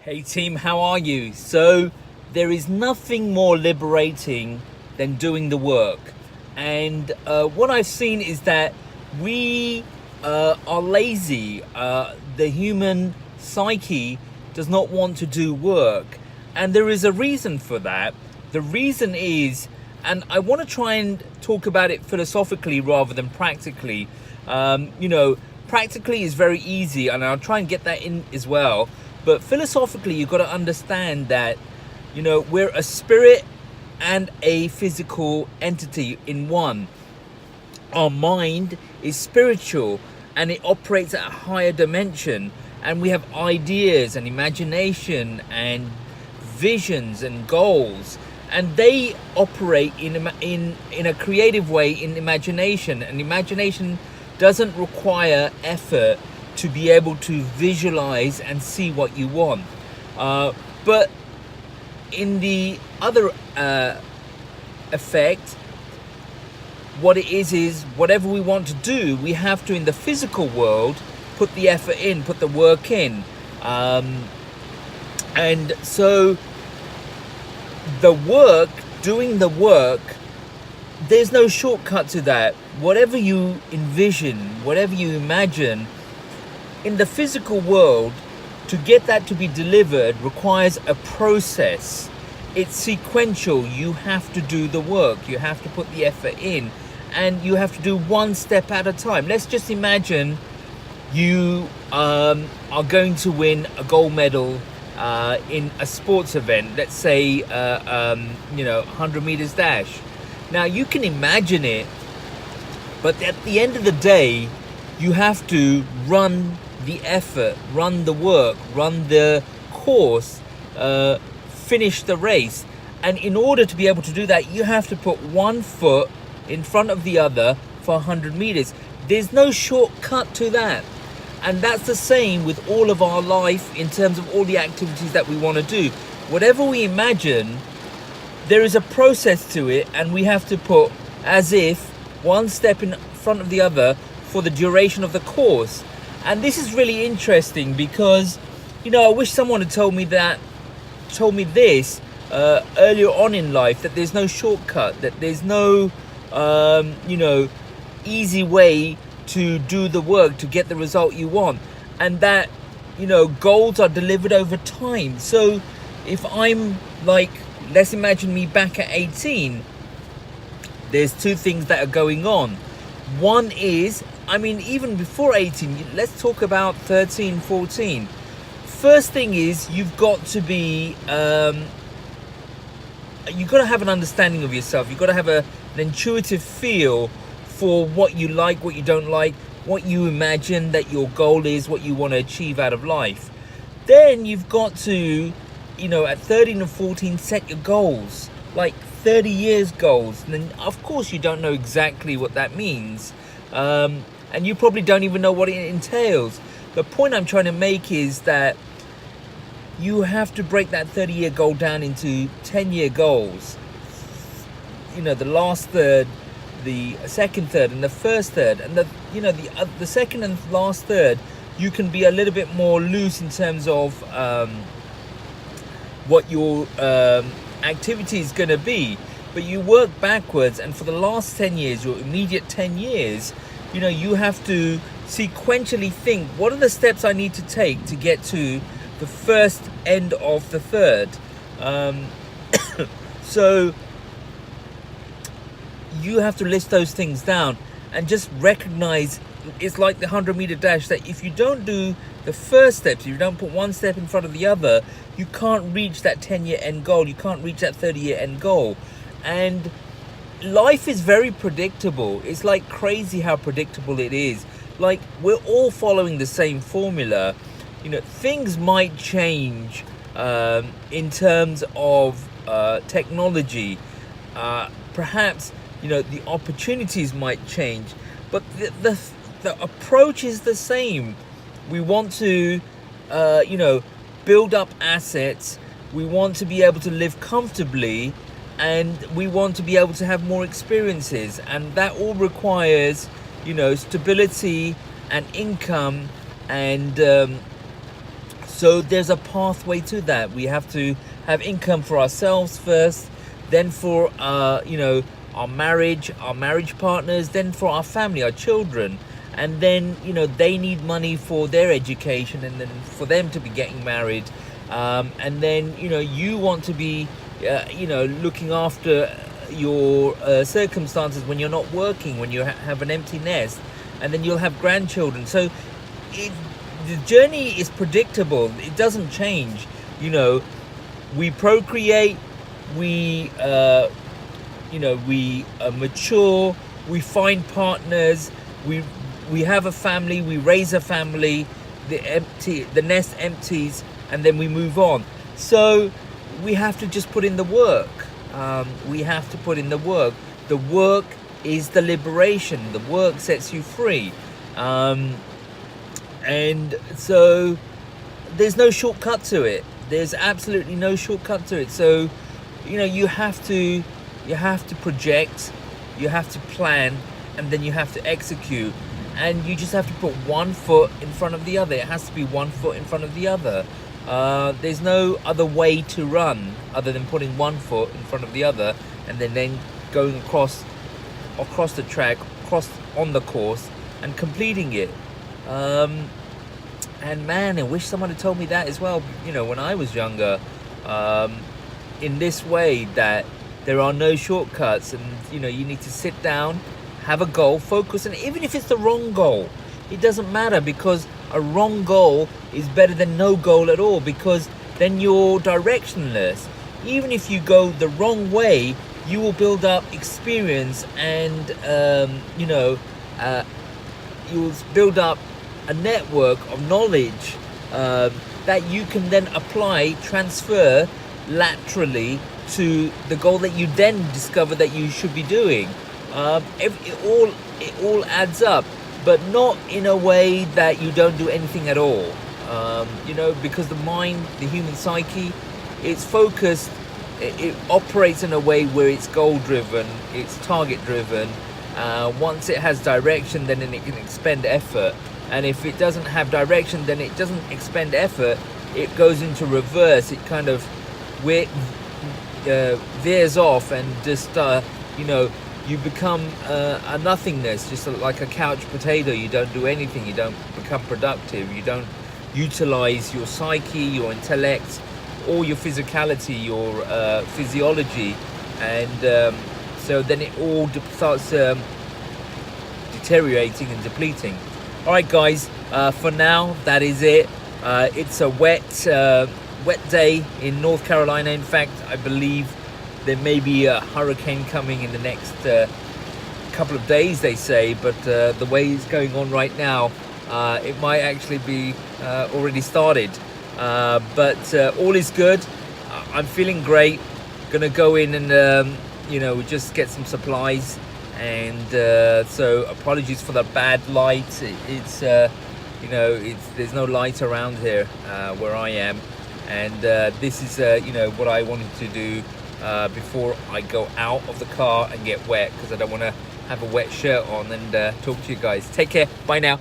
Hey team, how are you? So there is nothing more liberating than doing the work. And what I've seen is that we are lazy. The human psyche does not want to do work. And there is a reason for that. The reason is, and I want to try and talk about it philosophically rather than practically. Practically is very easy, and I'll try and get that in as well. But philosophically, you've got to understand that, we're a spirit and a physical entity in one. Our mind is spiritual and it operates at a higher dimension. And we have ideas and imagination and visions and goals. And they operate in a creative way in imagination. And imagination doesn't require effort to be able to visualize and see what you want. But in the other effect, what it is whatever we want to do, we have to, in the physical world, put the effort in, put the work in. And so doing the work, there's no shortcut to that. Whatever you envision, whatever you imagine, in the physical world, to get that to be delivered requires a process. It's sequential. You have to do the work. You have to put the effort in. And you have to do one step at a time. Let's just imagine you are going to win a gold medal in a sports event. Let's say, 100 meters dash. Now, you can imagine it, but at the end of the day, you have to run the effort, run the work, run the course, finish the race. And in order to be able to do that, you have to put one foot in front of the other for 100 meters. There's no shortcut to that. And that's the same with all of our life in terms of all the activities that we want to do. Whatever we imagine, there is a process to it, and we have to put as if one step in front of the other for the duration of the course. And this is really interesting because, I wish someone had told me this earlier on in life, that there's no shortcut, that there's no, easy way to do the work to get the result you want. And that, goals are delivered over time. So if I'm like, let's imagine me back at 18, there's two things that are going on. One is, even before 18, let's talk about 13, 14. First thing is, you've got to be, you've got to have an understanding of yourself. You've got to have an intuitive feel for what you like, what you don't like, what you imagine that your goal is, what you want to achieve out of life. Then you've got to, at 13 and 14, set your goals, like 30 years goals. And then, of course, you don't know exactly what that means. And you probably don't even know what it entails. The point I'm trying to make is that you have to break that 30-year goal down into 10-year goals. The last third, the second third, and the first third. And the second and last third, you can be a little bit more loose in terms of what your activity is going to be. But you work backwards, and for the last 10 years, your immediate 10 years, you have to sequentially think, what are the steps I need to take to get to the first end of the third? So you have to list those things down and just recognize it's like the 100-meter dash, that if you don't do the first steps, if you don't put one step in front of the other, you can't reach that 10-year end goal. You can't reach that 30-year end goal. And life is very predictable. It's like crazy how predictable it is. Like, we're all following the same formula. Things might change in terms of technology. Perhaps, the opportunities might change. But the approach is the same. We want to, build up assets. We want to be able to live comfortably. And we want to be able to have more experiences, and that all requires, stability and income and So there's a pathway to that. We have to have income for ourselves first, then for our marriage partners, then for our family, our children, and then they need money for their education, and then for them to be getting married, and then you want to be looking after your circumstances when you're not working, when you have an empty nest, and then you'll have grandchildren. So the journey is predictable. It doesn't change. We procreate, we mature, we find partners, we have a family, we raise a family, the nest empties, and then we move on. So we have to just put in the work. We have to put in the work. The work is the liberation. The work sets you free. And so there's no shortcut to it. There's absolutely no shortcut to it. So you have to project, you have to plan, and then you have to execute, and you just have to put one foot in front of the other. It has to be one foot in front of the other. There's no other way to run other than putting one foot in front of the other, and then going across the track, on the course, and completing it. And man, I wish someone had told me that as well, when I was younger, in this way, that there are no shortcuts, and you need to sit down, have a goal, focus, and even if it's the wrong goal, it doesn't matter, because a wrong goal is better than no goal at all, because then you're directionless. Even if you go the wrong way, you will build up experience, and you'll build up a network of knowledge that you can then transfer laterally to the goal that you then discover that you should be doing. It all adds up, but not in a way that you don't do anything at all. Because the mind, the human psyche, it's focused. It operates in a way where it's goal-driven, it's target-driven. Once it has direction, then it can expend effort. And if it doesn't have direction, then it doesn't expend effort. It goes into reverse. It kind of veers off, and just you become a nothingness, just like a couch potato. You don't do anything. You don't become productive. You don't utilize your psyche, your intellect, or your physicality, your physiology, and so then it all starts deteriorating and depleting. All right, guys. For now, that is it. It's a wet day in North Carolina. In fact, I believe there may be a hurricane coming in the next couple of days, they say, but the way it's going on right now, it might actually be already started. But all is good. I'm feeling great. Gonna go in and just get some supplies, and so apologies for the bad light. There's no light around here where I am, and this is what I wanted to do before I go out of the car and get wet, because I don't want to have a wet shirt on. And talk to you guys. Take care. Bye now.